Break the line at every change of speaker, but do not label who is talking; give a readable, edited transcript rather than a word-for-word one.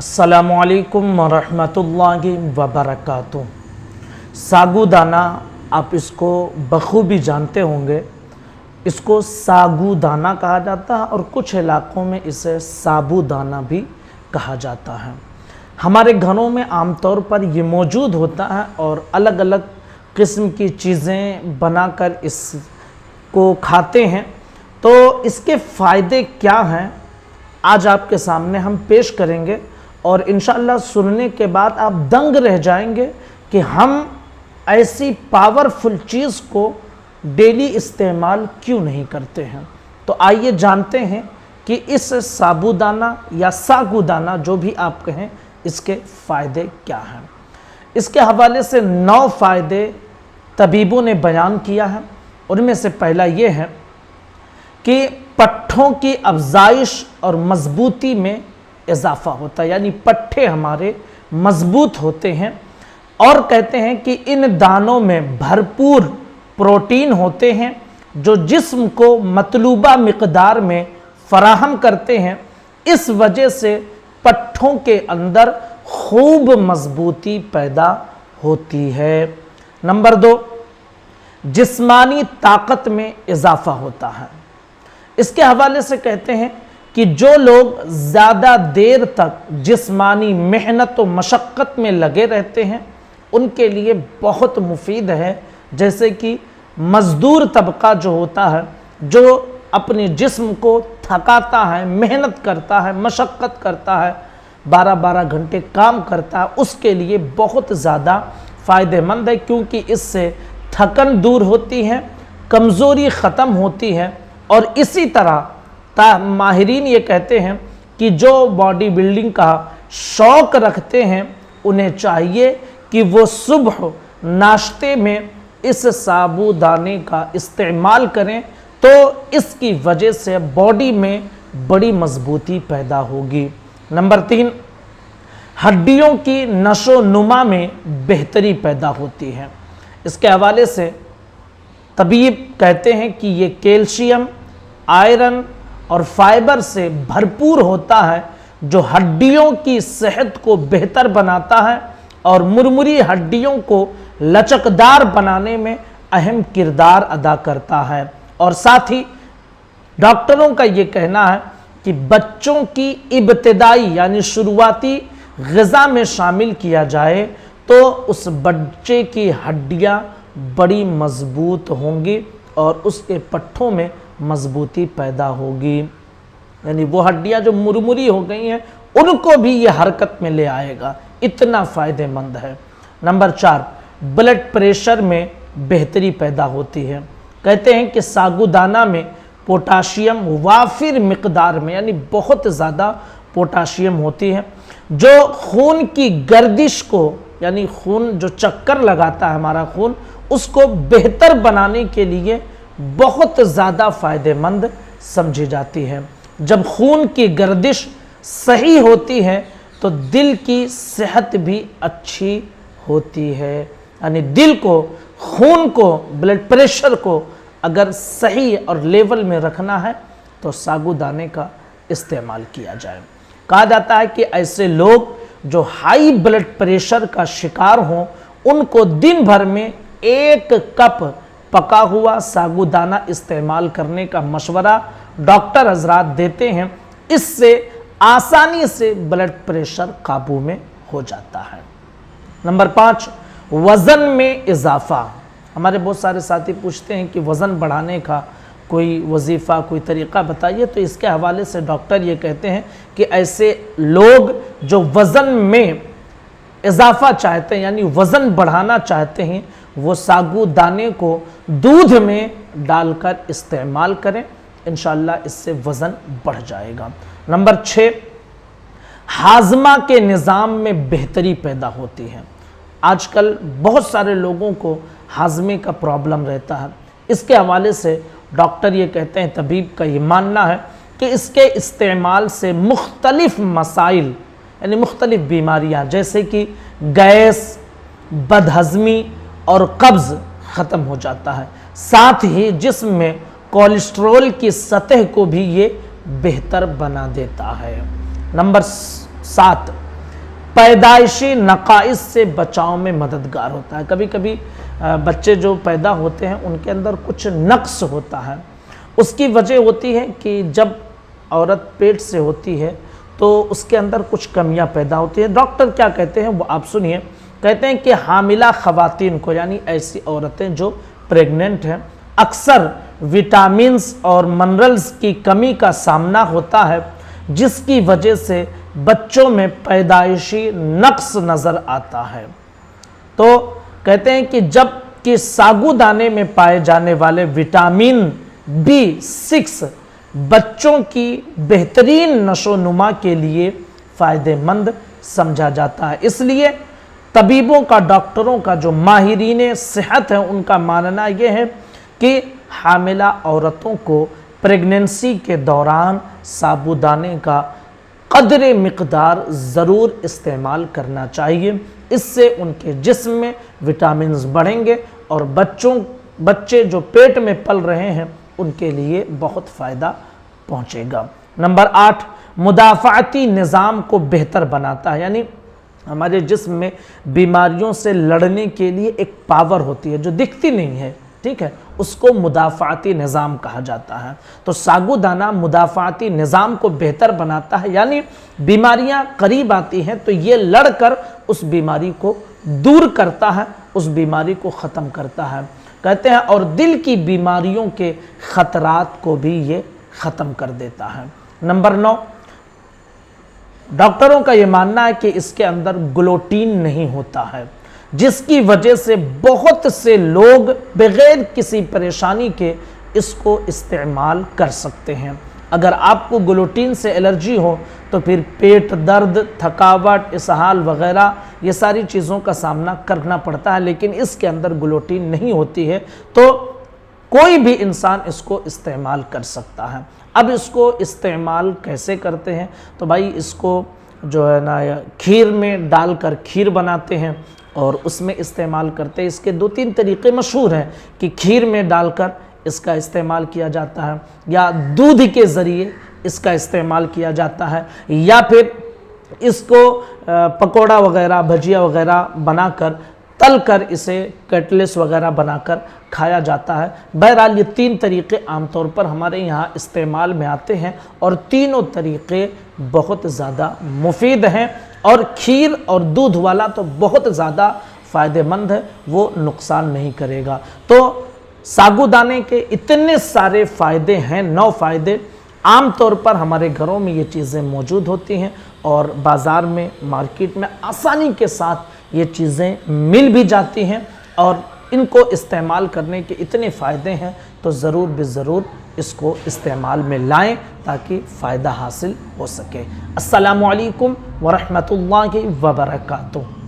अस्सलामुअलैकुम वरहमतुल्लाहि वबरकातुह। सागूदाना, आप इसको बखूबी जानते होंगे। इसको सागूदाना कहा जाता है और कुछ इलाक़ों में इसे साबूदाना भी कहा जाता है। हमारे घरों में आमतौर पर ये मौजूद होता है और अलग अलग किस्म की चीज़ें बनाकर इसको खाते हैं। तो इसके फ़ायदे क्या हैं आज आपके सामने हम पेश करेंगे और इंशाअल्लाह सुनने के बाद आप दंग रह जाएंगे कि हम ऐसी पावरफुल चीज़ को डेली इस्तेमाल क्यों नहीं करते हैं। तो आइए जानते हैं कि इस साबूदाना या सागूदाना जो भी आप कहें, इसके फ़ायदे क्या हैं। इसके हवाले से 9 फ़ायदे तबीबों ने बयान किया है। उनमें से पहला ये है कि पट्ठों की अफजाइश और मजबूती में इजाफ़ा होता है, यानी पट्ठे हमारे मजबूत होते हैं। और कहते हैं कि इन दानों में भरपूर प्रोटीन होते हैं जो जिस्म को मतलूबा मिक़दार में फ़राहम करते हैं। इस वजह से पट्ठों के अंदर खूब मजबूती पैदा होती है। नंबर 2, जिस्मानी ताकत में इजाफ़ा होता है। इसके हवाले से कहते हैं कि जो लोग ज़्यादा देर तक जिस्मानी मेहनत व मशक्क़त में लगे रहते हैं उनके लिए बहुत मुफीद है। जैसे कि मज़दूर तबका जो होता है, जो अपने जिस्म को थकाता है, मेहनत करता है, मशक्क़त करता है, 12-12 घंटे काम करता है, उसके लिए बहुत ज़्यादा फ़ायदेमंद है, क्योंकि इससे थकन दूर होती है, कमज़ोरी ख़त्म होती है। और इसी तरह माहिरीन ये कहते हैं कि जो बॉडी बिल्डिंग का शौक़ रखते हैं उन्हें चाहिए कि वो सुबह नाश्ते में इस साबूदाने का इस्तेमाल करें, तो इसकी वजह से बॉडी में बड़ी मजबूती पैदा होगी। नंबर 3, हड्डियों की नशो नुमा में बेहतरी पैदा होती है। इसके हवाले से तबीब कहते हैं कि ये कैल्शियम, आयरन और फाइबर से भरपूर होता है, जो हड्डियों की सेहत को बेहतर बनाता है और मुरमुरी हड्डियों को लचकदार बनाने में अहम किरदार अदा करता है। और साथ ही डॉक्टरों का ये कहना है कि बच्चों की इब्तिदाई यानी शुरुआती ग़िज़ा में शामिल किया जाए तो उस बच्चे की हड्डियां बड़ी मजबूत होंगी और उसके पट्ठों में मजबूती पैदा होगी, यानी वो हड्डियां जो मुरमुरी हो गई हैं उनको भी ये हरकत में ले आएगा। इतना फ़ायदेमंद है। नंबर 4, ब्लड प्रेशर में बेहतरी पैदा होती है। कहते हैं कि सागूदाना में पोटाशियम वाफिर मिक़दार में, यानी बहुत ज़्यादा पोटाशियम होती है, जो खून की गर्दिश को, यानी खून जो चक्कर लगाता है हमारा खून, उसको बेहतर बनाने के लिए बहुत ज़्यादा फ़ायदेमंद समझी जाती है। जब खून की गर्दिश सही होती है तो दिल की सेहत भी अच्छी होती है, यानी दिल को, खून को, ब्लड प्रेशर को अगर सही और लेवल में रखना है तो सागूदाने का इस्तेमाल किया जाए। कहा जाता है कि ऐसे लोग जो हाई ब्लड प्रेशर का शिकार हों उनको दिन भर में 1 कप पका हुआ सागूदाना इस्तेमाल करने का मशवरा डॉक्टर हजरात देते हैं। इससे आसानी से ब्लड प्रेशर काबू में हो जाता है। नंबर 5, वज़न में इजाफ़ा। हमारे बहुत सारे साथी पूछते हैं कि वज़न बढ़ाने का कोई वजीफ़ा, कोई तरीक़ा बताइए। तो इसके हवाले से डॉक्टर ये कहते हैं कि ऐसे लोग जो वज़न में इजाफ़ा चाहते हैं, यानी वज़न बढ़ाना चाहते हैं, वो सागूदाने को दूध में डालकर इस्तेमाल करें। इंशाअल्लाह इससे वज़न बढ़ जाएगा। नंबर 6, हाजमा के निज़ाम में बेहतरी पैदा होती है। आजकल बहुत सारे लोगों को हाजमे का प्रॉब्लम रहता है। इसके हवाले से डॉक्टर ये कहते हैं, तबीब का ये मानना है कि इसके इस्तेमाल से मुख्तलिफ मसाइल, यानी मुख्तलिफ बीमारियाँ जैसे कि गैस, बदहज़मी और कब्ज़ ख़त्म हो जाता है। साथ ही जिस्म में कोलेस्ट्रॉल की सतह को भी ये बेहतर बना देता है। नंबर 7, पैदाइशी नकाइस से बचाव में मददगार होता है। कभी कभी बच्चे जो पैदा होते हैं उनके अंदर कुछ नक्स होता है। उसकी वजह होती है कि जब औरत पेट से होती है तो उसके अंदर कुछ कमियां पैदा होती हैं। डॉक्टर क्या कहते हैं वो आप सुनिए। कहते हैं कि हामिला ख़वातीन को, यानी ऐसी औरतें जो प्रेग्नेंट हैं, अक्सर विटामिन्स और मिनरल्स की कमी का सामना होता है, जिसकी वजह से बच्चों में पैदाइशी नक्स नज़र आता है। तो कहते हैं कि जब कि सागूदाने में पाए जाने वाले विटामिन B6 बच्चों की बेहतरीन नशोनुमा के लिए फ़ायदेमंद समझा जाता है। इसलिए तबीबों का, डॉक्टरों का, जो माहिरीन सेहत है, उनका मानना यह है कि हामिला औरतों को प्रेगनेंसी के दौरान साबूदाने का कदर मिक़दार ज़रूर इस्तेमाल करना चाहिए। इससे उनके जिस्म में विटामिन्स बढ़ेंगे और बच्चे जो पेट में पल रहे हैं उनके लिए बहुत फ़ायदा पहुँचेगा। नंबर 8, मुदाफ़ाती निज़ाम को बेहतर बनाता है। यानी हमारे जिस्म में बीमारियों से लड़ने के लिए एक पावर होती है जो दिखती नहीं है, ठीक है, उसको मुदाफ़ाती निज़ाम कहा जाता है। तो सागूदाना मुदाफ़ाती निज़ाम को बेहतर बनाता है, यानी बीमारियां करीब आती हैं तो ये लड़कर उस बीमारी को दूर करता है, उस बीमारी को ख़त्म करता है, कहते हैं। और दिल की बीमारियों के ख़तरात को भी ये ख़त्म कर देता है। नंबर 9, डॉक्टरों का ये मानना है कि इसके अंदर ग्लूटीन नहीं होता है, जिसकी वजह से बहुत से लोग बगैर किसी परेशानी के इसको इस्तेमाल कर सकते हैं। अगर आपको ग्लूटीन से एलर्जी हो तो फिर पेट दर्द, थकावट, इसहाल वगैरह ये सारी चीज़ों का सामना करना पड़ता है, लेकिन इसके अंदर ग्लूटीन नहीं होती है तो कोई भी इंसान इसको इस्तेमाल कर सकता है। अब इसको इस्तेमाल कैसे करते हैं? तो भाई इसको जो है ना खीर में डालकर खीर बनाते हैं और उसमें इस्तेमाल करते हैं। इसके 2-3 तरीक़े मशहूर हैं कि खीर में डालकर इसका इस्तेमाल किया जाता है, या दूध के ज़रिए इसका इस्तेमाल किया जाता है, या फिर इसको पकोड़ा वगैरह, भजिया वगैरह बनाकर तल कर इसे कटलेट्स वगैरह बनाकर खाया जाता है। बहरहाल ये 3 तरीक़े आमतौर पर हमारे यहाँ इस्तेमाल में आते हैं और तीनों तरीक़े बहुत ज़्यादा मुफीद हैं। और खीर और दूध वाला तो बहुत ज़्यादा फ़ायदेमंद है, वो नुकसान नहीं करेगा। तो सागूदाने के इतने सारे फ़ायदे हैं, 9 फ़ायदे। आम तौर पर हमारे घरों में ये चीज़ें मौजूद होती हैं और बाज़ार में, मार्केट में आसानी के साथ ये चीज़ें मिल भी जाती हैं और इनको इस्तेमाल करने के इतने फ़ायदे हैं तो ज़रूर ज़रूर इसको इस्तेमाल में लाएं ताकि फ़ायदा हासिल हो सके। अस्सलामु अलैकुम व रहमतुल्लाहि व बरकातुहू।